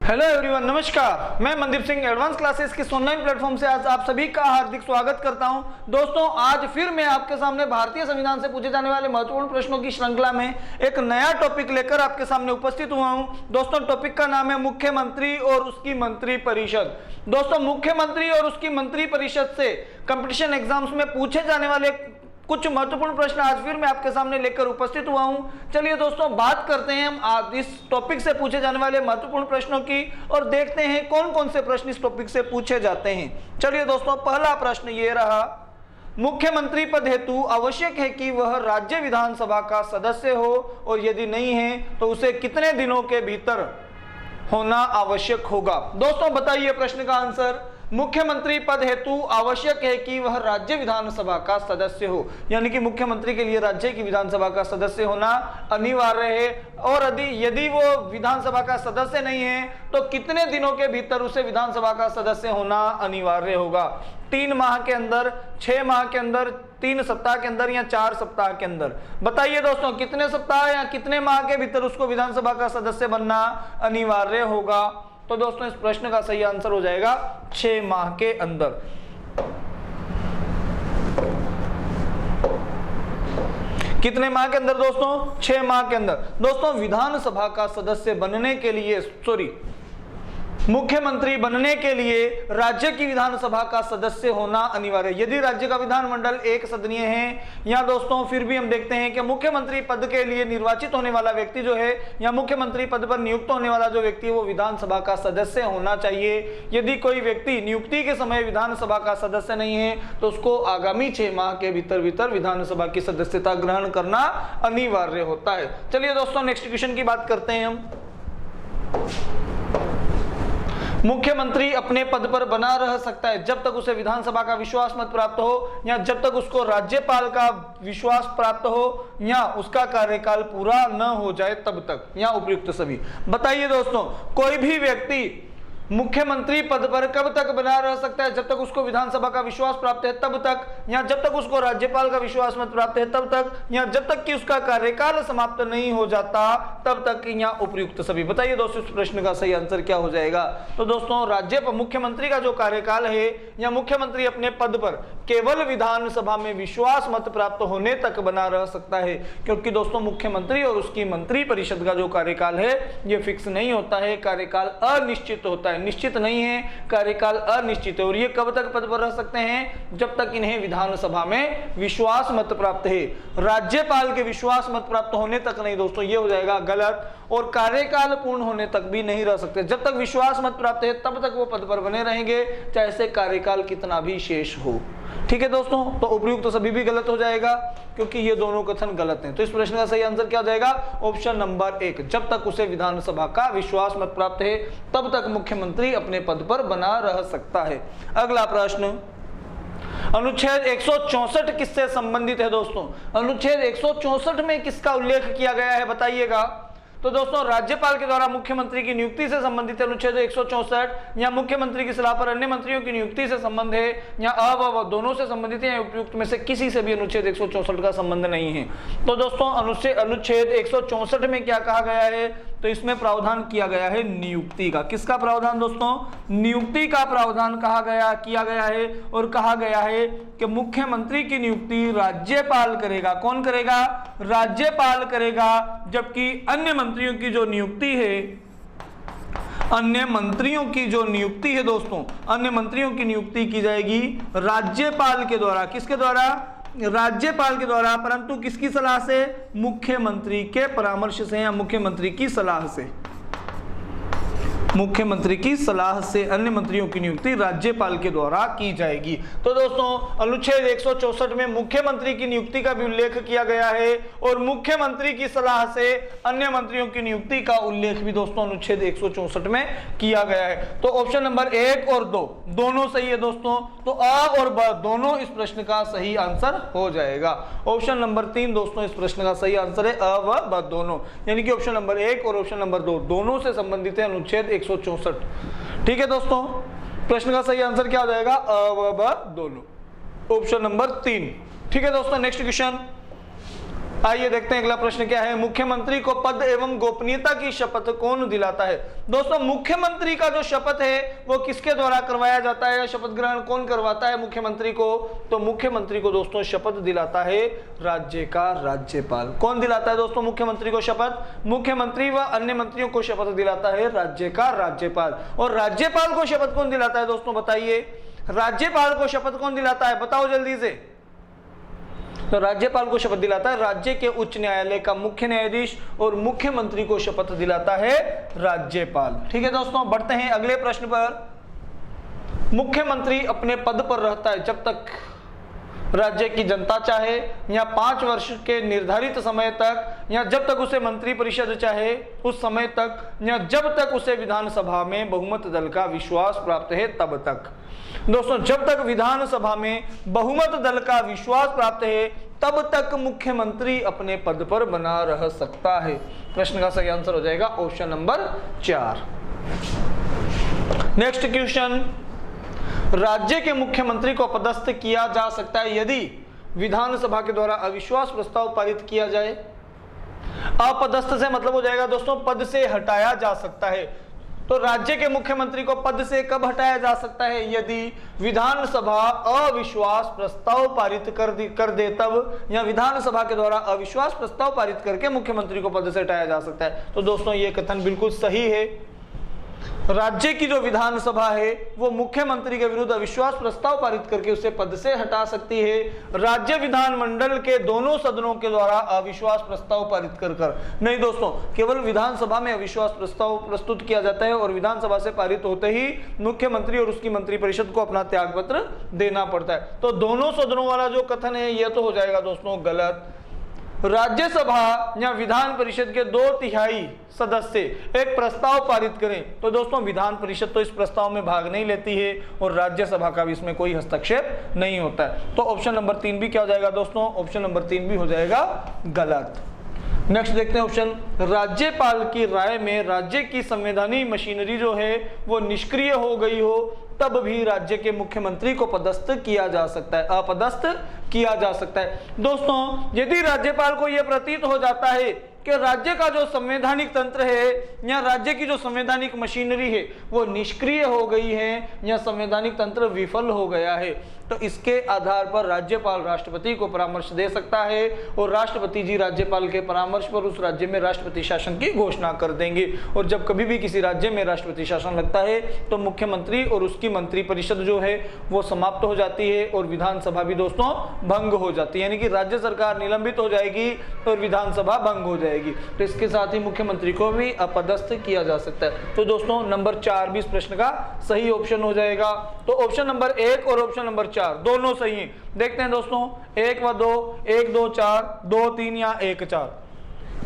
Hello everyone, नमस्कार। मैं Mandeep Singh advance classes के ऑनलाइन प्लेटफॉर्म से आज आप सभी का हार्दिक स्वागत करता हूं। दोस्तों, आज फिर मैं आपके सामने भारतीय संविधान से पूछे जाने वाले महत्वपूर्ण प्रश्नों की श्रृंखला में एक नया टॉपिक लेकर आपके सामने उपस्थित हुआ हूं। दोस्तों, टॉपिक का नाम है मुख्यमंत्री और उसकी मंत्री परिषद। दोस्तों, मुख्यमंत्री और उसकी मंत्री परिषद से कंपटीशन एग्जाम्स में पूछे जाने वाले कुछ महत्वपूर्ण प्रश्न आज फिर मैं आपके सामने लेकर उपस्थित हुआ हूं। चलिए दोस्तों, बात करते हैं हम आज इस टॉपिक से पूछे जाने वाले महत्वपूर्ण प्रश्नों की और देखते हैं कौन कौन से प्रश्न इस टॉपिक से पूछे जाते हैं। चलिए दोस्तों, पहला प्रश्न ये रहा, मुख्यमंत्री पद हेतु आवश्यक है कि वह राज्य विधानसभा का सदस्य हो और यदि नहीं है तो उसे कितने दिनों के भीतर होना आवश्यक होगा। दोस्तों, बताइए प्रश्न का आंसर। मुख्यमंत्री पद हेतु आवश्यक है कि वह राज्य विधानसभा का सदस्य हो, यानी कि मुख्यमंत्री के लिए राज्य की विधानसभा का सदस्य होना अनिवार्य है। और यदि वो विधानसभा का सदस्य नहीं है तो कितने दिनों के भीतर उसे विधानसभा का सदस्य होना अनिवार्य होगा। 3 माह के अंदर, 6 माह के अंदर, 3 सप्ताह के अंदर या 4 सप्ताह के अंदर। बताइए दोस्तों, कितने सप्ताह या कितने माह के भीतर उसको विधानसभा का सदस्य बनना अनिवार्य होगा। तो दोस्तों, इस प्रश्न का सही आंसर हो जाएगा 6 माह के अंदर। कितने माह के अंदर दोस्तों? 6 माह के अंदर। दोस्तों, विधानसभा का सदस्य बनने के लिए मुख्यमंत्री बनने के लिए राज्य की विधानसभा का सदस्य होना अनिवार्य है। यदि राज्य का विधानमंडल एक सदनीय है, या दोस्तों फिर भी हम देखते हैं कि मुख्यमंत्री पद के लिए निर्वाचित होने वाला व्यक्ति जो है या मुख्यमंत्री पद पर नियुक्त होने वाला जो व्यक्ति है वो विधानसभा का सदस्य होना चाहिए। यदि कोई व्यक्ति नियुक्ति के समय विधानसभा का सदस्य नहीं है तो उसको आगामी 6 माह के भीतर विधानसभा की सदस्यता ग्रहण करना अनिवार्य होता है। चलिए दोस्तों, नेक्स्ट क्वेश्चन की बात करते हैं हम। मुख्यमंत्री अपने पद पर बना रह सकता है जब तक उसे विधानसभा का विश्वास मत प्राप्त हो, या जब तक उसको राज्यपाल का विश्वास प्राप्त हो, या उसका कार्यकाल पूरा न हो जाए तब तक, या उपयुक्त सभी। बताइए दोस्तों, कोई भी व्यक्ति मुख्यमंत्री पद पर कब तक बना रह सकता है? जब तक उसको विधानसभा का विश्वास प्राप्त है तब तक, या जब तक उसको राज्यपाल का विश्वास मत प्राप्त है तब तक, या जब तक कि उसका कार्यकाल समाप्त नहीं हो जाता तब तक, या उपयुक्त सभी। बताइए दोस्तों, इस प्रश्न का सही आंसर क्या हो जाएगा? तो दोस्तों, मुख्यमंत्री का जो कार्यकाल है या मुख्यमंत्री अपने पद पर केवल विधानसभा में विश्वास मत प्राप्त होने तक बना रह सकता है, क्योंकि दोस्तों मुख्यमंत्री और उसकी मंत्री परिषद का जो कार्यकाल है ये फिक्स नहीं होता है, कार्यकाल अनिश्चित होता है। निश्चित नहीं है, कार्यकाल अनिश्चित है। और ये कब तक पद पर रह सकते हैं? जब तक इन्हें विधानसभा में विश्वास मत प्राप्त है। राज्यपाल के विश्वास मत प्राप्त होने तक नहीं दोस्तों, ये हो जाएगा गलत। और कार्यकाल पूर्ण होने तक भी नहीं रह सकते। जब तक विश्वास मत प्राप्त है तब तक वो पद पर बने रहेंगे, चाहे से कार्यकाल कितना भी शेष हो। ठीक है दोस्तों, तो उपयुक्त तो सभी भी गलत हो जाएगा क्योंकि ये दोनों कथन गलत हैं। तो इस प्रश्न का सही आंसर क्या हो जाएगा? ऑप्शन नंबर 1, जब तक उसे विधानसभा का विश्वास मत प्राप्त है तब तक मुख्यमंत्री अपने पद पर बना रह सकता है। अगला प्रश्न, अनुच्छेद 164 किससे संबंधित है दोस्तों? अनुच्छेद 164 में किसका उल्लेख किया गया है बताइएगा। तो दोस्तों, राज्यपाल के द्वारा मुख्यमंत्री की नियुक्ति से संबंधित अनुच्छेद 164, या मुख्यमंत्री की सलाह पर अन्य मंत्रियों की नियुक्ति से संबंध है, या व दोनों से संबंधित है, या उपयुक्त में से किसी से भी अनुच्छेद 164 का संबंध नहीं है। तो दोस्तों, अनुच्छेद 164 में क्या कहा गया है? तो इसमें प्रावधान किया गया है नियुक्ति का। किसका प्रावधान दोस्तों? नियुक्ति का प्रावधान किया गया है। और कहा गया है कि मुख्यमंत्री की नियुक्ति राज्यपाल करेगा। कौन करेगा? राज्यपाल करेगा। जबकि अन्य मंत्रियों की जो नियुक्ति है दोस्तों, अन्य मंत्रियों की नियुक्ति की जाएगी राज्यपाल के द्वारा। किसके द्वारा? राज्यपाल के द्वारा, परंतु किसकी सलाह से? मुख्यमंत्री के परामर्श से या मुख्यमंत्री की सलाह से। मुख्यमंत्री की सलाह से अन्य मंत्रियों की नियुक्ति राज्यपाल के द्वारा की जाएगी। तो दोस्तों, अनुच्छेद 164 में मुख्यमंत्री की नियुक्ति का भी उल्लेख किया गया है और मुख्यमंत्री की सलाह से अन्य मंत्रियों की नियुक्ति का उल्लेख भी दोस्तों अनुच्छेद 164 में किया गया है। तो ऑप्शन नंबर 1 और 2 दोनों सही है दोस्तों। तो अ और ब दोनों इस प्रश्न का सही आंसर हो जाएगा। ऑप्शन नंबर 3 दोस्तों इस प्रश्न का सही आंसर है, अ व ब दोनों, यानी कि ऑप्शन नंबर 1 और ऑप्शन नंबर 2 दोनों से संबंधित है अनुच्छेद 164। ठीक है दोस्तों, प्रश्न का सही आंसर क्या हो जाएगा? अ व ब दोनों, ऑप्शन नंबर 3। ठीक है दोस्तों, नेक्स्ट क्वेश्चन। आइए देखते हैं अगला प्रश्न क्या है। मुख्यमंत्री को पद एवं गोपनीयता की शपथ कौन दिलाता है? दोस्तों मुख्यमंत्री का जो शपथ है वो किसके द्वारा करवाया जाता है? शपथ ग्रहण कौन करवाता है मुख्यमंत्री को? तो मुख्यमंत्री को दोस्तों शपथ दिलाता है राज्य का राज्यपाल। कौन दिलाता है दोस्तों मुख्यमंत्री को शपथ? मुख्यमंत्री व अन्य मंत्रियों को शपथ दिलाता है राज्य का राज्यपाल। और राज्यपाल को शपथ कौन दिलाता है दोस्तों बताइए? राज्यपाल को शपथ कौन दिलाता है बताओ जल्दी से। तो राज्यपाल को शपथ दिलाता है राज्य के उच्च न्यायालय का मुख्य न्यायाधीश और मुख्यमंत्री को शपथ दिलाता है राज्यपाल। ठीक है दोस्तों, बढ़ते हैं अगले प्रश्न पर। मुख्यमंत्री अपने पद पर रहता है जब तक राज्य की जनता चाहे, या 5 वर्ष के निर्धारित समय तक, या जब तक उसे मंत्रिपरिषद चाहे उस समय तक, या जब तक उसे विधानसभा में बहुमत दल का विश्वास प्राप्त है तब तक। दोस्तों जब तक विधानसभा में बहुमत दल का विश्वास प्राप्त है तब तक मुख्यमंत्री अपने पद पर बना रह सकता है। प्रश्न का सही आंसर हो जाएगा ऑप्शन नंबर 4। नेक्स्ट क्वेश्चन, राज्य के मुख्यमंत्री को अपदस्थ किया जा सकता है यदि विधानसभा के द्वारा अविश्वास प्रस्ताव पारित किया जाए। अपदस्थ से मतलब हो जाएगा दोस्तों पद से हटाया जा सकता है। तो राज्य के मुख्यमंत्री को पद से कब हटाया जा सकता है? यदि विधानसभा अविश्वास प्रस्ताव पारित कर दे तब, या विधानसभा के द्वारा अविश्वास प्रस्ताव पारित करके मुख्यमंत्री को पद से हटाया जा सकता है। तो दोस्तों ये कथन बिल्कुल सही है। राज्य की जो विधानसभा है वो मुख्यमंत्री के विरुद्ध अविश्वास प्रस्ताव पारित करके उसे पद से हटा सकती है। राज्य विधानमंडल के दोनों सदनों के द्वारा अविश्वास प्रस्ताव पारित कर नहीं दोस्तों, केवल विधानसभा में अविश्वास प्रस्ताव प्रस्तुत किया जाता है और विधानसभा से पारित होते ही मुख्यमंत्री और उसकी मंत्रिपरिषद को अपना त्यागपत्र देना पड़ता है। तो दोनों सदनों वाला जो कथन है यह तो हो जाएगा दोस्तों गलत। राज्यसभा या विधान परिषद के 2/3 सदस्य एक प्रस्ताव पारित करें तो दोस्तों विधान परिषद तो इस प्रस्ताव में भाग नहीं लेती है और राज्यसभा का भी इसमें कोई हस्तक्षेप नहीं होता है। तो ऑप्शन नंबर 3 भी क्या हो जाएगा दोस्तों? ऑप्शन नंबर 3 भी हो जाएगा गलत। नेक्स्ट देखते हैं ऑप्शन, राज्यपाल की राय में राज्य की संवैधानिक मशीनरी जो है वो निष्क्रिय हो गई हो तब भी राज्य के मुख्यमंत्री को पदस्थ किया जा सकता है, अपदस्थ किया जा सकता है। दोस्तों यदि राज्यपाल को यह प्रतीत हो जाता है कि राज्य का जो संवैधानिक तंत्र है या राज्य की जो संवैधानिक मशीनरी है वो निष्क्रिय हो गई है या संवैधानिक तंत्र विफल हो गया है, तो इसके आधार पर राज्यपाल राष्ट्रपति को परामर्श दे सकता है और राष्ट्रपति जी राज्यपाल के परामर्श पर उस राज्य में राष्ट्रपति शासन की घोषणा कर देंगे। और जब कभी भी किसी राज्य में राष्ट्रपति शासन लगता है तो मुख्यमंत्री और उसकी मंत्रिपरिषद जो है वो समाप्त हो जाती है और विधानसभा भी दोस्तों भंग हो जाती है, यानी कि राज्य सरकार निलंबित हो जाएगी और विधानसभा भंग हो जाएगी। तो इसके साथ ही मुख्यमंत्री को भी अपदस्थ किया जा सकता है। तो दोस्तों नंबर 4 भी इस प्रश्न का सही ऑप्शन हो जाएगा। तो ऑप्शन नंबर 1 और ऑप्शन नंबर 4 दोनों सही हैं। देखते हैं दोस्तों 1 व 2, 1 2 4, 2 3 या 1 4,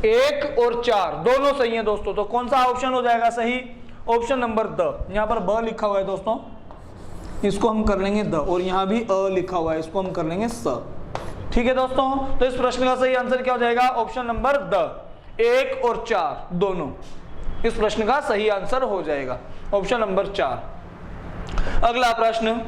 1 और 4 दोनों सही हैं दोस्तों। तो कौन सा ऑप्शन हो जाएगा सही? ऑप्शन नंबर द, यहाँ पर ब लिखा हुआ है दोस्तों, इसको हम कर लेंगे द, और यहाँ भी अ लिखा हुआ है, इसको हम कर लेंगे स। ठीक है दोस्तों, तो इस प्रश्न का सही आंसर क्या हो जाएगा? ऑप्शन नंबर द, 1 और 4 दोनों इस प्रश्न का सही आंसर हो जाएगा, ऑप्शन नंबर 4। अगला प्रश्न,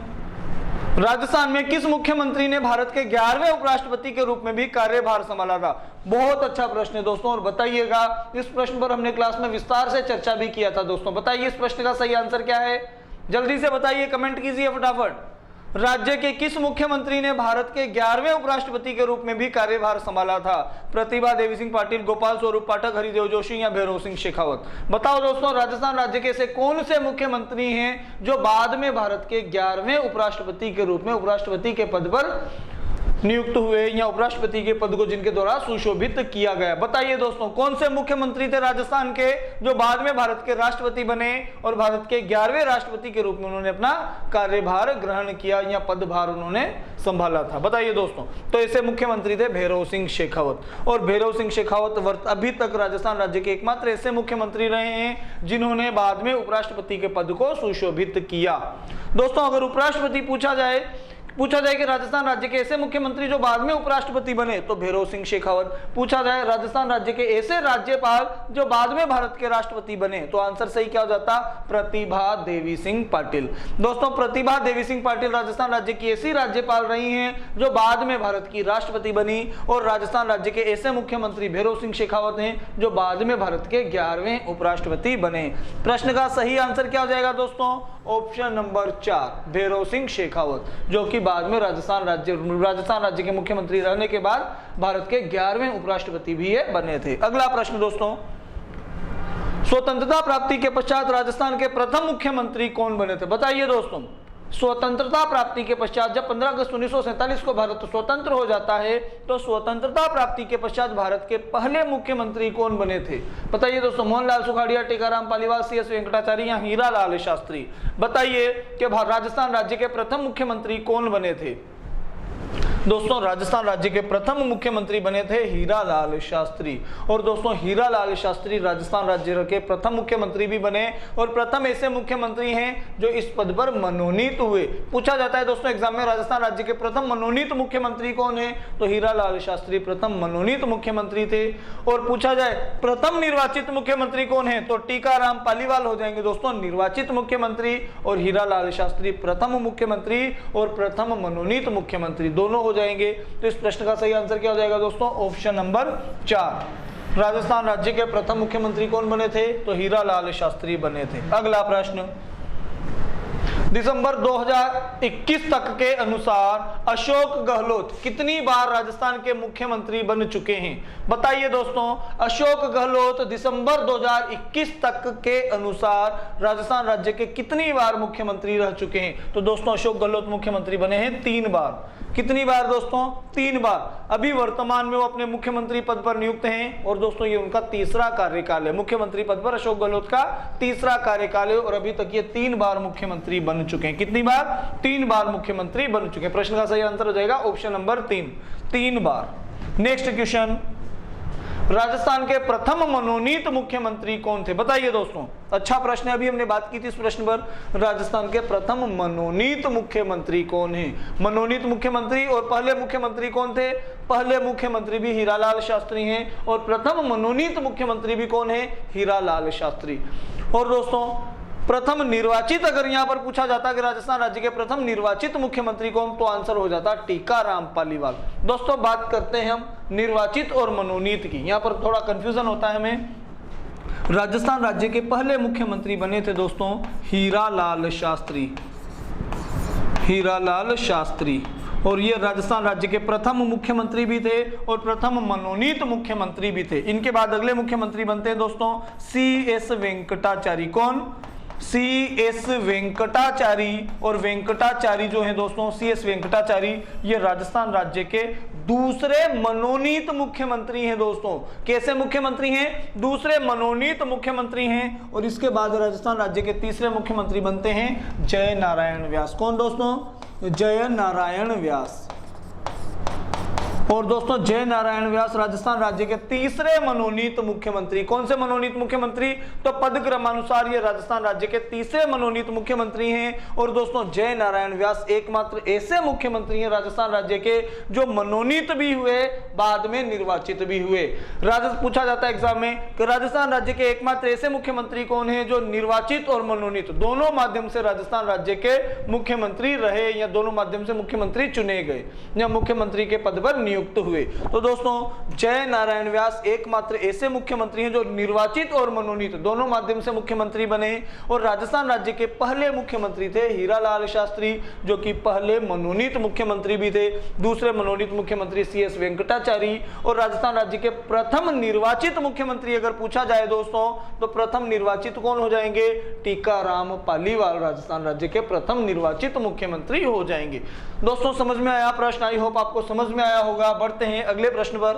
राजस्थान में किस मुख्यमंत्री ने भारत के 11वें उपराष्ट्रपति के रूप में भी कार्यभार संभाला था? बहुत अच्छा प्रश्न है दोस्तों, और बताइएगा इस प्रश्न पर हमने क्लास में विस्तार से चर्चा भी किया था दोस्तों। बताइए इस प्रश्न का सही आंसर क्या है? जल्दी से बताइए, कमेंट कीजिए फटाफट। राज्य के किस मुख्यमंत्री ने भारत के 11वें उपराष्ट्रपति के रूप में भी कार्यभार संभाला था? प्रतिभा देवी सिंह पाटिल, गोपाल स्वरूप पाठक, हरिदेव जोशी या भैरव सिंह शेखावत? बताओ दोस्तों, राजस्थान राज्य के ऐसे कौन से मुख्यमंत्री हैं जो बाद में भारत के 11वें उपराष्ट्रपति के रूप में उपराष्ट्रपति के पद पर नियुक्त हुए या उपराष्ट्रपति के पद को जिनके द्वारा सुशोभित किया गया? बताइए दोस्तों, कौन से मुख्यमंत्री थे राजस्थान के जो बाद में भारत के राष्ट्रपति बने और भारत के 11वें राष्ट्रपति के रूप में उन्होंने अपना कार्यभार ग्रहण किया या पदभार उन्होंने संभाला था? बताइए दोस्तों। तो ऐसे मुख्यमंत्री थे भैरव सिंह शेखावत, और भैरव सिंह शेखावत अभी तक राजस्थान राज्य के एकमात्र ऐसे मुख्यमंत्री रहे हैं जिन्होंने बाद में उपराष्ट्रपति के पद को सुशोभित किया। दोस्तों अगर उपराष्ट्रपति पूछा जाए पूछा जाए कि राजस्थान राज्य के ऐसे मुख्यमंत्री जो बाद में उपराष्ट्रपति बने, तो भैरव सिंह शेखावत। पूछा जाए राजस्थान राज्य के ऐसे राज्यपाल जो बाद में भारत के राष्ट्रपति बने, तो आंसर सही क्या हो जाता, प्रतिभा देवी सिंह पाटिल। दोस्तों प्रतिभा देवी सिंह पाटिल राजस्थान राज्य की ऐसी राज्यपाल रही हैं जो बाद में भारत की राष्ट्रपति बनी, और राजस्थान राज्य के ऐसे मुख्यमंत्री भैरव सिंह शेखावत हैं जो बाद में भारत के 11वें उपराष्ट्रपति बने। प्रश्न का सही आंसर क्या हो जाएगा दोस्तों, ऑप्शन नंबर 4 भैरव सिंह शेखावत, जो कि बाद में राजस्थान राज्य के मुख्यमंत्री रहने के बाद भारत के 11वें उपराष्ट्रपति भी ये बने थे। अगला प्रश्न दोस्तों, स्वतंत्रता प्राप्ति के पश्चात राजस्थान के प्रथम मुख्यमंत्री कौन बने थे? बताइए दोस्तों, स्वतंत्रता प्राप्ति के पश्चात जब 15 अगस्त 1947 को भारत स्वतंत्र हो जाता है, तो स्वतंत्रता प्राप्ति के पश्चात भारत के पहले मुख्यमंत्री कौन बने थे? बताइए दोस्तों, मोहनलाल सुखाड़िया, टीकाराम पालीवाल, CS वेंकटाचार्य या हीरालाल शास्त्री? बताइए कि राजस्थान राज्य के प्रथम मुख्यमंत्री कौन बने थे? दोस्तों राजस्थान राज्य के प्रथम मुख्यमंत्री बने थे हीरालाल शास्त्री। और दोस्तों हीरालाल शास्त्री राजस्थान राज्य के प्रथम मुख्यमंत्री भी बने और प्रथम ऐसे मुख्यमंत्री हैं जो इस पद पर मनोनीत हुए। पूछा जाता है दोस्तों एग्जाम में, राजस्थान राज्य के प्रथम मनोनीत मुख्यमंत्री कौन है? तो हीरालाल शास्त्री प्रथम मनोनीत मुख्यमंत्री थे। और पूछा जाए प्रथम निर्वाचित मुख्यमंत्री कौन है? तो टीकाराम पालीवाल हो जाएंगे दोस्तों निर्वाचित मुख्यमंत्री, और हीरालाल शास्त्री प्रथम मुख्यमंत्री और प्रथम मनोनीत मुख्यमंत्री दोनों हो जाएंगे। तो इस प्रश्न का सही आंसर क्या हो जाएगा दोस्तों, ऑप्शन नंबर 4। राजस्थान राज्य के प्रथम मुख्यमंत्री कौन बने थे? तो हीरालाल शास्त्री बने थे। अगला प्रश्न, दिसंबर 2021 तक के अनुसार अशोक गहलोत कितनी बार राजस्थान के मुख्यमंत्री बन चुके हैं? बताइए दोस्तों, अशोक गहलोत दिसंबर 2021 तक के अनुसार राजस्थान राज्य के कितनी बार मुख्यमंत्री रह चुके हैं? तो दोस्तों अशोक गहलोत मुख्यमंत्री बने हैं 3 बार। कितनी बार दोस्तों? 3 बार। अभी वर्तमान में वो अपने मुख्यमंत्री पद पर नियुक्त हैं और दोस्तों ये उनका तीसरा कार्यकाल है। मुख्यमंत्री पद पर अशोक गहलोत का तीसरा कार्यकाल है और अभी तक ये 3 बार मुख्यमंत्री बन चुके हैं। कितनी बार? 3 बार मुख्यमंत्री बन चुके हैं। प्रश्न का सही आंसर हो जाएगा ऑप्शन नंबर 3 बार। नेक्स्ट क्वेश्चन, राजस्थान के प्रथम मनोनीत मुख्यमंत्री कौन थे? बताइए दोस्तों, अच्छा प्रश्न है, अभी हमने बात की थी इस प्रश्न पर। राजस्थान के प्रथम मनोनीत मुख्यमंत्री कौन है? मनोनीत मुख्यमंत्री और पहले मुख्यमंत्री कौन थे? पहले मुख्यमंत्री भी हीरालाल शास्त्री हैं और प्रथम मनोनीत मुख्यमंत्री भी कौन है? हीरालाल शास्त्री। और दोस्तों प्रथम निर्वाचित, अगर यहां पर पूछा जाता कि राजस्थान राज्य के प्रथम निर्वाचित मुख्यमंत्री कौन, तो आंसर हो जाता टीकाराम पालीवाल। दोस्तों बात करते हैं हम निर्वाचित और मनोनीत की, यहां पर थोड़ा कंफ्यूजन होता है हमें। राजस्थान राज्य के पहले मुख्यमंत्री बने थे दोस्तों हीरालाल शास्त्री, हीरालाल शास्त्री, और ये राजस्थान राज्य के प्रथम मुख्यमंत्री भी थे और प्रथम मनोनीत मुख्यमंत्री भी थे। इनके बाद अगले मुख्यमंत्री बनते हैं दोस्तों CS वेंकटाचारी। कौन? CS वेंकटाचारी। और वेंकटाचारी जो है दोस्तों CS वेंकटाचारी, ये राजस्थान राज्य के दूसरे मनोनीत मुख्यमंत्री हैं दोस्तों। कैसे मुख्यमंत्री हैं? दूसरे मनोनीत मुख्यमंत्री हैं। और इसके बाद राजस्थान राज्य के तीसरे मुख्यमंत्री बनते हैं जय नारायण व्यास। कौन दोस्तों? जय नारायण व्यास। और दोस्तों जय नारायण व्यास राजस्थान राज्य के तीसरे मनोनीत मुख्यमंत्री। कौन से मनोनीत मुख्यमंत्री? तो पद क्रमानुसार ये राजस्थान राज्य के तीसरे मनोनीत मुख्यमंत्री हैं। और दोस्तों जय नारायण व्यास एकमात्र ऐसे मुख्यमंत्री हैं राजस्थान राज्य के जो मनोनीत भी हुए, बाद में निर्वाचित भी हुए। पूछा जाता है एग्जाम में कि राजस्थान राज्य के एकमात्र ऐसे मुख्यमंत्री कौन है जो निर्वाचित और मनोनीत दोनों माध्यम से राजस्थान राज्य के मुख्यमंत्री रहे, या दोनों माध्यम से मुख्यमंत्री चुने गए या मुख्यमंत्री के पद पर नियुक्त हुए। तो दोस्तों जय नारायण व्यास एकमात्र ऐसे मुख्यमंत्री हैं जो निर्वाचित और मनोनीत दोनों माध्यम से मुख्यमंत्री बने। और राजस्थान राज्य के पहले मुख्यमंत्री थे हीरालाल शास्त्री, जो कि पहले मनोनीत मुख्यमंत्री भी थे। दूसरे मनोनीत मुख्यमंत्री CS वेंकटाचारी। और राजस्थान राज्य के प्रथम निर्वाचित मुख्यमंत्री अगर पूछा जाए दोस्तों, तो प्रथम निर्वाचित कौन हो जाएंगे? टीकाराम पालीवाल राजस्थान राज्य के प्रथम निर्वाचित मुख्यमंत्री हो जाएंगे। दोस्तों समझ में आया प्रश्न? आई होप आपको समझ में आया होगा। बढ़ते हैं अगले प्रश्न पर।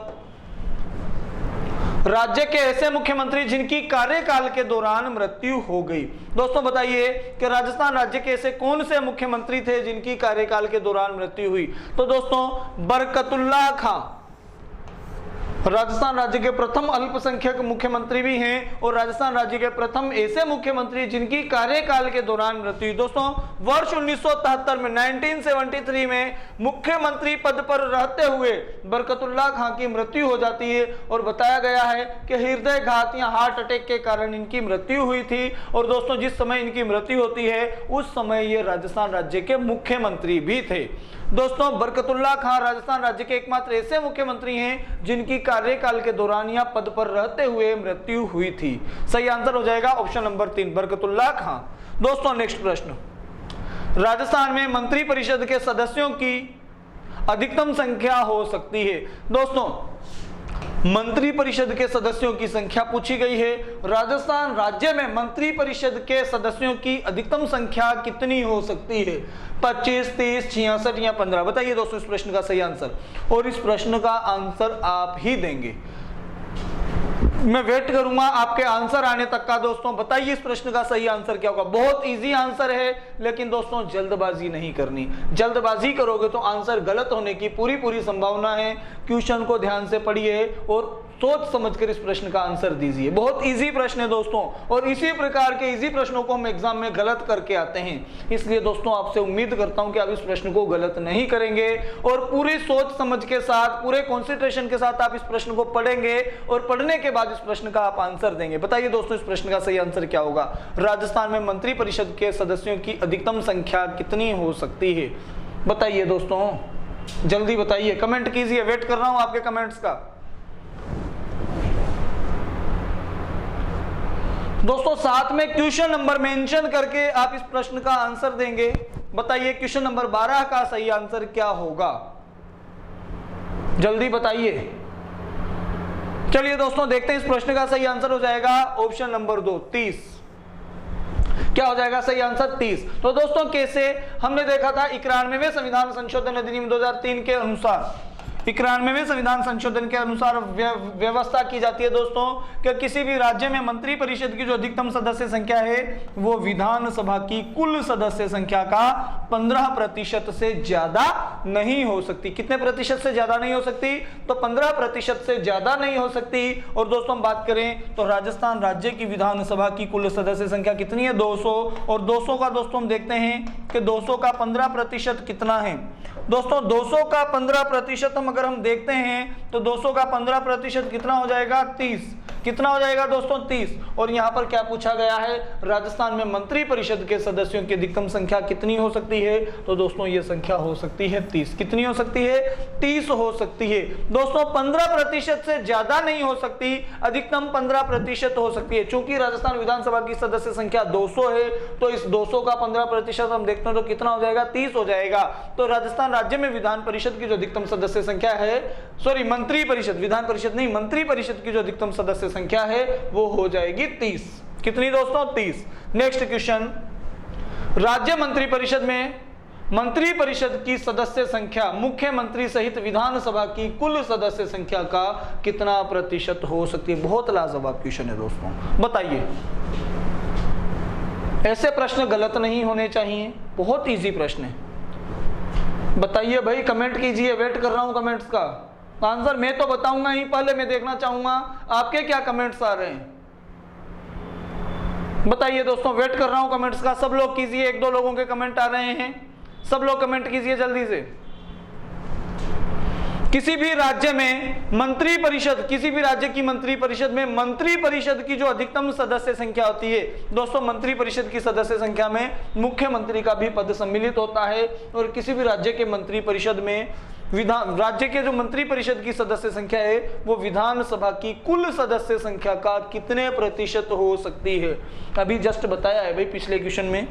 राज्य के ऐसे मुख्यमंत्री जिनकी कार्यकाल के दौरान मृत्यु हो गई। दोस्तों बताइए कि राजस्थान राज्य के ऐसे कौन से मुख्यमंत्री थे जिनकी कार्यकाल के दौरान मृत्यु हुई? तो दोस्तों बरकतुल्लाह खां राजस्थान राज्य के प्रथम अल्पसंख्यक मुख्यमंत्री भी हैं और राजस्थान राज्य के प्रथम ऐसे मुख्यमंत्री जिनकी कार्यकाल के दौरान मृत्यु। दोस्तों वर्ष 1973 में 1973 में मुख्यमंत्री पद पर रहते हुए बरकतुल्लाह खां की मृत्यु हो जाती है और बताया गया है कि हृदय घात या हार्ट अटैक के कारण इनकी मृत्यु हुई थी। और दोस्तों जिस समय इनकी मृत्यु होती है उस समय ये राजस्थान राज्य के मुख्यमंत्री भी थे। दोस्तों बरकतुल्लाह खां राजस्थान राज्य के एकमात्र ऐसे मुख्यमंत्री हैं जिनकी कार्यकाल के दौरान या पद पर रहते हुए मृत्यु हुई थी। सही आंसर हो जाएगा ऑप्शन नंबर 3 बरकतुल्लाह खां। दोस्तों नेक्स्ट प्रश्न, राजस्थान में मंत्री परिषद के सदस्यों की अधिकतम संख्या हो सकती है। दोस्तों मंत्री परिषद के सदस्यों की संख्या पूछी गई है। राजस्थान राज्य में मंत्री परिषद के सदस्यों की अधिकतम संख्या कितनी हो सकती है? 25, 30, 66 या 15? बताइए दोस्तों इस प्रश्न का सही आंसर, और इस प्रश्न का आंसर आप ही देंगे। मैं वेट करूंगा आपके आंसर आने तक का। दोस्तों बताइए इस प्रश्न का सही आंसर क्या होगा। बहुत इजी आंसर है, लेकिन दोस्तों जल्दबाजी नहीं करनी। जल्दबाजी करोगे तो आंसर गलत होने की पूरी संभावना है। क्वेश्चन को ध्यान से पढ़िए और सोच समझकर इस प्रश्न का आंसर दीजिए। बहुत इजी प्रश्न है दोस्तों, और इसी प्रकार के इजी प्रश्नों को हम एग्जाम में गलत करके आते हैं। इसलिए दोस्तों आपसे उम्मीद करता हूं कि आप इस प्रश्न को गलत नहीं करेंगे और पूरी सोच समझ के साथ, पूरे कॉन्सेंट्रेशन के साथ आप इस प्रश्न को पढ़ेंगे और पढ़ने के बाद इस प्रश्न का आप आंसर देंगे। बताइए दोस्तों इस प्रश्न का सही आंसर क्या होगा। राजस्थान में मंत्री परिषद के सदस्यों की अधिकतम संख्या कितनी हो सकती है? बताइए दोस्तों, जल्दी बताइए, कमेंट कीजिए, वेट कर रहा हूं आपके कमेंट्स का। दोस्तों साथ में क्वेश्चन नंबर मेंशन करके आप इस प्रश्न का आंसर देंगे। बताइए क्वेश्चन नंबर 12 का सही आंसर क्या होगा, जल्दी बताइए। चलिए दोस्तों देखते हैं इस प्रश्न का सही आंसर हो जाएगा ऑप्शन नंबर 2 30। क्या हो जाएगा सही आंसर? 30। तो दोस्तों कैसे हमने देखा था 91वें संविधान संशोधन अधिनियम 2003 के अनुसार, 91वें संविधान संशोधन के अनुसार व्यवस्था की जाती है दोस्तों कि किसी भी राज्य में मंत्री परिषद की जो अधिकतम सदस्य संख्या है वो विधानसभा की कुल सदस्य संख्या का 15% से ज्यादा नहीं हो सकती। कितने प्रतिशत से ज्यादा नहीं हो सकती? तो 15% से ज्यादा नहीं हो सकती। और दोस्तों हम बात करें तो राजस्थान राज्य की विधानसभा की कुल सदस्य संख्या कितनी है? 200। और 200 का दोस्तों हम देखते हैं कि 200 का 15% कितना है। दोस्तों 200 का 15% अगर हम देखते हैं तो 200 का 15% कितना हो जाएगा? 30। कितना हो जाएगा दोस्तों? 30। और यहाँ पर क्या पूछा गया है? राजस्थान में मंत्री परिषद के सदस्यों की अधिकतम संख्या कितनी हो सकती है? तो दोस्तों ये संख्या हो सकती है 30। कितनी हो सकती है? 30 हो सकती है। दोस्तों 15% से ज्यादा नहीं हो सकती, अधिकतम 15% हो सकती है। चूंकि राजस्थान विधानसभा की सदस्य संख्या 200 है तो इस 200 का 15% हम देखते हैं तो कितना हो जाएगा? 30 हो जाएगा। तो राजस्थान राज्य में विधान परिषद की जो अधिकतम सदस्य संख्या है, सॉरी मंत्री परिषद, विधान परिषद नहीं, मंत्री परिषद की जो अधिकतम सदस्य संख्या है वो हो जाएगी 30। कितनी दोस्तों? 30। नेक्स्ट क्वेश्चन, राज्य मंत्री परिषद में मंत्री परिषद की सदस्य संख्या मुख्यमंत्री सहित विधानसभा की कुल सदस्य संख्या का कितना प्रतिशत हो सकती है? बहुत लाजवाब क्वेश्चन है दोस्तों, बताइए। ऐसे प्रश्न गलत नहीं होने चाहिए, बहुत इजी प्रश्न है। बताइए भाई, कमेंट कीजिए, वेट कर रहा हूं कमेंट्स का। आंसर मैं तो बताऊंगा ही, पहले मैं देखना चाहूंगा आपके क्या कमेंट्स आ रहे हैं। बताइए दोस्तों, वेट कर रहा हूं कमेंट्स का। सब लोग कीजिए, 1-2 लोगों के कमेंट आ रहे हैं, सब लोग कमेंट कीजिए जल्दी से। किसी भी राज्य में मंत्री परिषद, किसी भी राज्य की मंत्री परिषद में मंत्री परिषद की जो अधिकतम सदस्य संख्या होती है दोस्तों, मंत्री परिषद की सदस्य संख्या में मुख्यमंत्री का भी पद सम्मिलित होता है। और किसी भी राज्य के मंत्री परिषद में राज्य के जो मंत्री परिषद की सदस्य संख्या है वो विधानसभा की कुल सदस्य संख्या का कितने प्रतिशत हो सकती है? अभी जस्ट बताया है भाई पिछले क्वेश्चन में,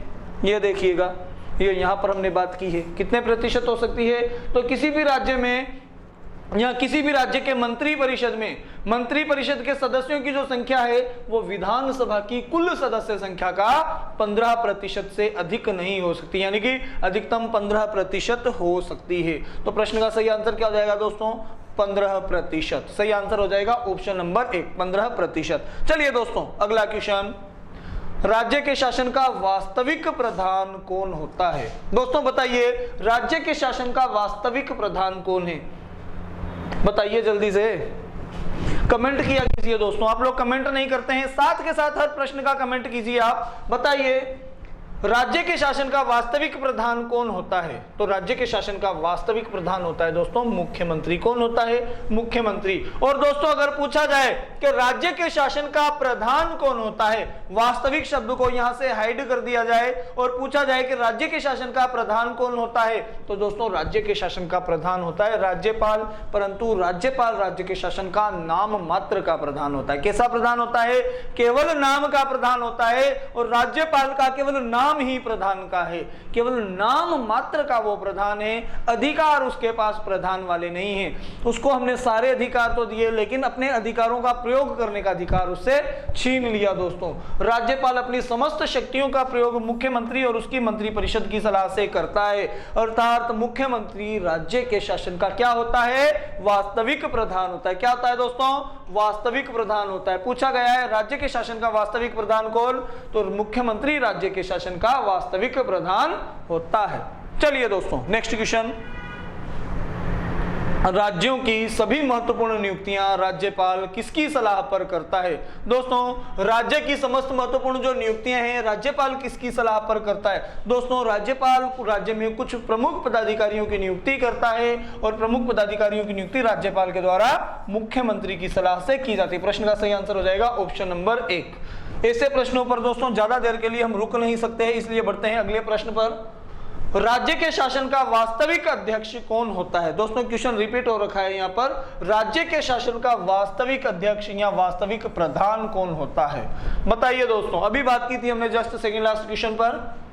ये देखिएगा, ये यहाँ पर हमने बात की है। कितने प्रतिशत हो सकती है? तो किसी भी राज्य में या किसी भी राज्य के मंत्री परिषद में मंत्री परिषद के सदस्यों की जो संख्या है वो विधानसभा की कुल सदस्य संख्या का 15% से अधिक नहीं हो सकती, यानी कि अधिकतम 15% हो सकती है। तो प्रश्न का सही आंसर क्या हो जाएगा दोस्तों? 15%। सही आंसर हो जाएगा ऑप्शन नंबर 1, 15%। चलिए दोस्तों अगला क्वेश्चन, राज्य के शासन का वास्तविक प्रधान कौन होता है? दोस्तों बताइए, राज्य के शासन का वास्तविक प्रधान कौन है? बताइए जल्दी से। कमेंट किया कीजिए दोस्तों, आप लोग कमेंट नहीं करते हैं। साथ के साथ हर प्रश्न का कमेंट कीजिए। आप बताइए, राज्य के शासन का वास्तविक प्रधान कौन होता है? तो राज्य के शासन का वास्तविक प्रधान होता है दोस्तों मुख्यमंत्री। कौन होता है? मुख्यमंत्री। और दोस्तों अगर पूछा जाए कि राज्य के शासन का प्रधान कौन होता है, वास्तविक शब्द को यहां से हाइड कर दिया जाए और पूछा जाए कि राज्य के शासन का प्रधान कौन होता है, तो दोस्तों राज्य के शासन का प्रधान होता है राज्यपाल। परंतु राज्यपाल राज्य के शासन का नाम मात्र का प्रधान होता है। कैसा प्रधान होता है? केवल नाम का प्रधान होता है। और राज्यपाल का केवल नाम ही प्रधान का है, केवल नाम मात्र का वो प्रधान है, अधिकार उसके पास प्रधान वाले नहीं है। उसको हमने सारे अधिकार तो दिए, लेकिन अपने अधिकारों का प्रयोग करने का अधिकार उससे छीन लिया दोस्तों। राज्यपाल अपनी समस्त शक्तियों का प्रयोग मुख्यमंत्री और उसकी मंत्रिपरिषद की सलाह से करता है। अर्थात मुख्यमंत्री राज्य के शासन का क्या होता है? वास्तविक प्रधान होता है। क्या होता है दोस्तों? वास्तविक प्रधान होता है। पूछा गया है राज्य के शासन का वास्तविक प्रधान कौन? तो मुख्यमंत्री राज्य के शासन का वास्तविक प्रधान होता है। चलिए दोस्तों नेक्स्ट क्वेश्चन। राज्यों की सभी महत्वपूर्ण नियुक्तियां राज्यपाल किसकी सलाह पर करता है? दोस्तों राज्य की समस्त महत्वपूर्ण जो नियुक्तियां हैं राज्यपाल किसकी सलाह पर करता है? दोस्तों राज्यपाल राज्य में कुछ प्रमुख पदाधिकारियों की नियुक्ति करता है और प्रमुख पदाधिकारियों की नियुक्ति राज्यपाल के द्वारा मुख्यमंत्री की सलाह से की जाती है। प्रश्न का सही आंसर हो जाएगा ऑप्शन नंबर 1। ऐसे प्रश्नों पर दोस्तों ज्यादा देर के लिए हम रुक नहीं सकते हैं, इसलिए बढ़ते हैं अगले प्रश्न पर। राज्य के शासन का वास्तविक अध्यक्ष कौन होता है? दोस्तों क्वेश्चन रिपीट हो रखा है यहाँ पर। राज्य के शासन का वास्तविक अध्यक्ष या वास्तविक प्रधान कौन होता है? बताइए दोस्तों। अभी बात की थी हमने जस्ट सेकंड लास्ट क्वेश्चन पर।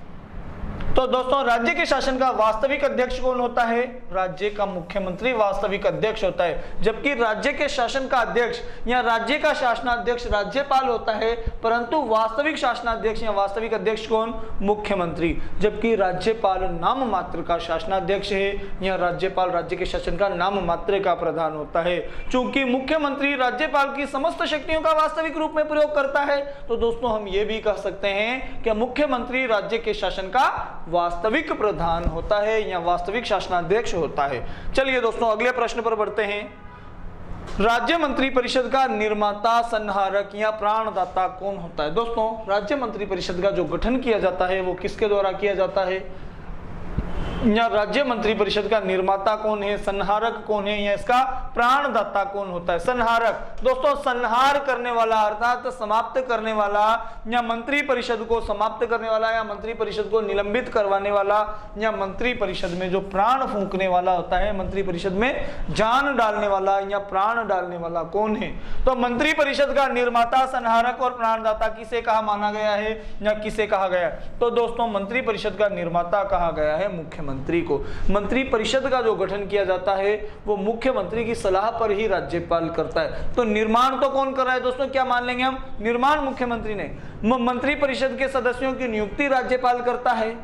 तो दोस्तों राज्य के शासन का वास्तविक अध्यक्ष कौन होता है? राज्य का मुख्यमंत्री वास्तविक अध्यक्ष होता है। जबकि राज्य के शासन का अध्यक्ष या राज्य का शासनाध्यक्ष राज्यपाल होता है, परंतु वास्तविक शासनाध्यक्ष या वास्तविक अध्यक्ष कौन? मुख्यमंत्री। जबकि राज्यपाल नाम मात्र का शासनाध्यक्ष है या राज्यपाल राज्य के शासन का नाम मात्र का प्रधान होता है। चूंकि मुख्यमंत्री राज्यपाल की समस्त शक्तियों का वास्तविक रूप में प्रयोग करता है, तो दोस्तों हम ये भी कह सकते हैं कि मुख्यमंत्री राज्य के शासन का वास्तविक प्रधान होता है या वास्तविक शासनाध्यक्ष होता है। चलिए दोस्तों अगले प्रश्न पर बढ़ते हैं। राज्य मंत्री परिषद का निर्माता, संहारक या प्राणदाता कौन होता है? दोस्तों राज्य मंत्री परिषद का जो गठन किया जाता है वो किसके द्वारा किया जाता है? या राज्य मंत्री परिषद का निर्माता कौन है, संहारक कौन है, या इसका प्राणदाता कौन होता है? संहारक दोस्तों संहार करने वाला अर्थात समाप्त करने वाला, या मंत्री परिषद को समाप्त करने वाला, या मंत्री परिषद को निलंबित करवाने वाला, या मंत्री परिषद में जो प्राण फूंकने वाला होता है, मंत्री परिषद में जान डालने वाला या प्राण डालने वाला कौन है? तो मंत्री परिषद का निर्माता, संहारक और प्राणदाता किसे कहा माना गया है या किसे कहा गया है? तो दोस्तों मंत्री परिषद का निर्माता कहा गया है मुख्यमंत्री को। मंत्री परिषद का जो गठन किया जाता है वो मुख्यमंत्री की सलाह पर ही राज्यपाल करता है। तो निर्माण तो कौन कर रहा है दोस्तों? क्या मान लेंगे हम? निर्माण मुख्यमंत्री ने। मंत्री परिषद के सदस्यों की नियुक्ति राज्यपाल करता है,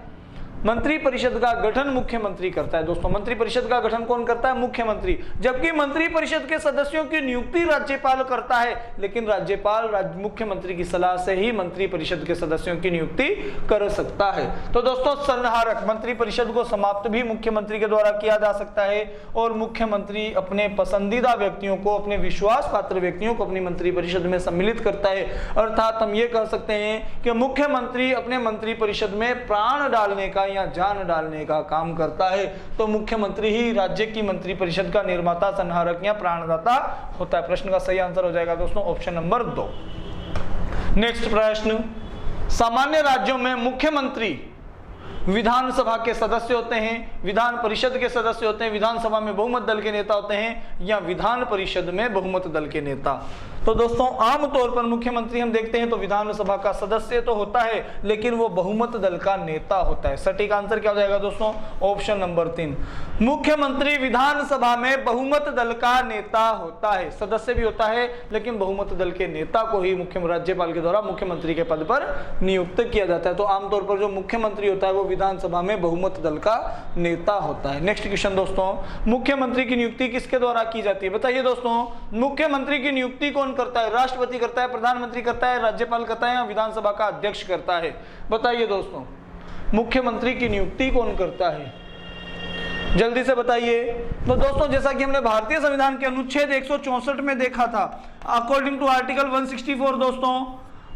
मंत्री परिषद का गठन मुख्यमंत्री करता है। दोस्तों मंत्री परिषद का गठन कौन करता है? मुख्यमंत्री। जबकि मंत्री परिषद के सदस्यों की नियुक्ति राज्यपाल करता है, लेकिन राज्यपाल मुख्यमंत्री की सलाह से ही मंत्री परिषद के सदस्यों की नियुक्ति कर सकता है। तो दोस्तों संहारक, मंत्री परिषद को समाप्त भी मुख्यमंत्री के द्वारा किया जा सकता है और मुख्यमंत्री अपने पसंदीदा व्यक्तियों को, अपने विश्वास पात्र व्यक्तियों को अपनी मंत्री परिषद में सम्मिलित करता है। अर्थात हम ये कह सकते हैं कि मुख्यमंत्री अपने मंत्री परिषद में प्राण डालने का या जान डालने का काम करता है। तो मुख्यमंत्री ही राज्य की मंत्री परिषद का निर्माता, संहारक या प्राणदाता होता है। प्रश्न का सही आंसर हो जाएगा दोस्तों ऑप्शन नंबर 2। नेक्स्ट प्रश्न। सामान्य राज्यों में मुख्यमंत्री विधानसभा के सदस्य होते हैं, विधान परिषद के सदस्य होते हैं, विधानसभा में बहुमत दल के नेता होते हैं, या विधान परिषद में बहुमत दल के नेता। तो दोस्तों आमतौर पर मुख्यमंत्री हम देखते हैं तो विधानसभा का सदस्य तो होता है, लेकिन वो बहुमत दल का नेता होता है। सटीक आंसर क्या हो जाएगा दोस्तों? Option number 3। मुख्यमंत्री विधानसभा में बहुमत दल का नेता होता है, सदस्य भी होता है, लेकिन बहुमत दल के नेता को ही मुख्य राज्यपाल के द्वारा मुख्यमंत्री के पद पर नियुक्त किया जाता है। तो आमतौर पर जो मुख्यमंत्री होता है वो विधानसभा में बहुमत दल का नेता होता है। नेक्स्ट क्वेश्चन दोस्तों, मुख्यमंत्री की नियुक्ति किसके द्वारा की जाती है? बताइए दोस्तों, मुख्यमंत्री की नियुक्ति कौन करता है? राष्ट्रपति करता है, प्रधानमंत्री करता है, राज्यपाल करता है, या विधानसभा का अध्यक्ष करता है? बताइए दोस्तों, मुख्यमंत्री की नियुक्ति कौन करता है? जल्दी से बताइए। तो दोस्तों जैसा कि हमने भारतीय संविधान के अनुच्छेद 164 में देखा था, अकॉर्डिंग टू आर्टिकल 164 दोस्तों,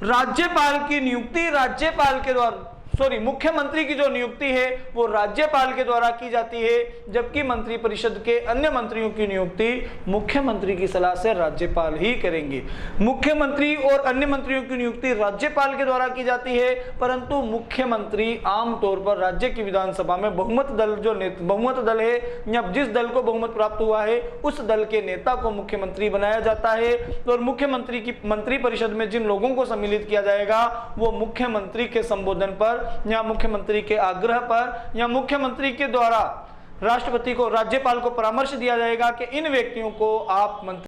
राज्यपाल की नियुक्ति राज्यपाल के द्वारा, सॉरी, मुख्यमंत्री की जो नियुक्ति है वो राज्यपाल के द्वारा की जाती है, जबकि मंत्रिपरिषद के अन्य मंत्रियों की नियुक्ति मुख्यमंत्री की सलाह से राज्यपाल ही करेंगे। मुख्यमंत्री और अन्य मंत्रियों की नियुक्ति राज्यपाल के द्वारा की जाती है, परंतु मुख्यमंत्री आमतौर पर राज्य की विधानसभा में बहुमत दल है या जिस दल को बहुमत प्राप्त हुआ है उस दल के नेता को मुख्यमंत्री बनाया जाता है। और मुख्यमंत्री की मंत्रिपरिषद में जिन लोगों को सम्मिलित किया जाएगा वो मुख्यमंत्री के संबोधन पर या मुख्यमंत्री के आग्रह पर या मुख्यमंत्री के द्वारा राष्ट्रपति को, राज्यपाल को परामर्श दिया जाएगा कि इन व्यक्तियों को आप मंत्री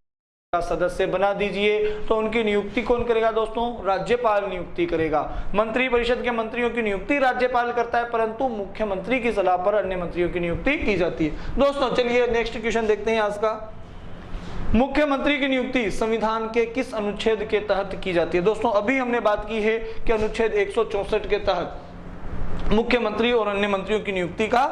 का सदस्य बना दीजिए। तो उनकी नियुक्ति कौन करेगा दोस्तों? राज्यपाल नियुक्ति करेगा। मंत्रिपरिषद के मंत्रियों की नियुक्ति राज्यपाल करता है, परंतु मुख्यमंत्री की सलाह पर अन्य मंत्रियों की नियुक्ति की जाती है। दोस्तों चलिए नेक्स्ट क्वेश्चन देखते हैं आज का। मुख्यमंत्री की नियुक्ति संविधान के किस अनुच्छेद के तहत की जाती है? दोस्तों अभी हमने बात की है कि अनुच्छेद 164 के तहत मुख्यमंत्री और अन्य मंत्रियों की नियुक्ति का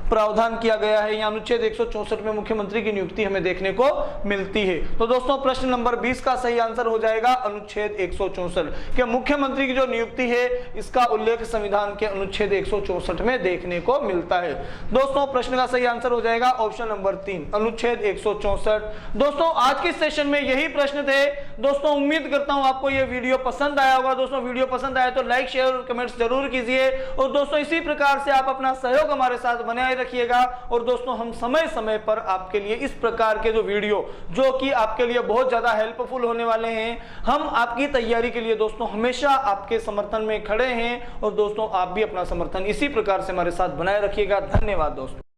प्रावधान किया गया है। यहाँ अनुच्छेद 164 में मुख्यमंत्री की नियुक्ति हमें देखने को मिलती है। तो दोस्तों प्रश्न नंबर 20 का सही आंसर हो जाएगा अनुच्छेद 164 कि मुख्यमंत्री की जो नियुक्ति है इसका उल्लेख संविधान के अनुच्छेद 164 में देखने को मिलता है। दोस्तों प्रश्न का सही आंसर हो जाएगा ऑप्शन नंबर 3, अनुच्छेद 164। दोस्तों आज के सेशन में यही प्रश्न थे। दोस्तों उम्मीद करता हूं आपको ये वीडियो पसंद आया होगा। दोस्तों वीडियो पसंद आया तो लाइक शेयर और कमेंट्स जरूर कीजिए, और दोस्तों इसी प्रकार से आप अपना सहयोग हमारे साथ बनाए रखिएगा। और दोस्तों हम समय समय पर आपके लिए इस प्रकार के जो वीडियो जो कि आपके लिए बहुत ज्यादा हेल्पफुल होने वाले हैं, हम आपकी तैयारी के लिए दोस्तों हमेशा आपके समर्थन में खड़े हैं। और दोस्तों आप भी अपना समर्थन इसी प्रकार से हमारे साथ बनाए रखिएगा। धन्यवाद दोस्तों।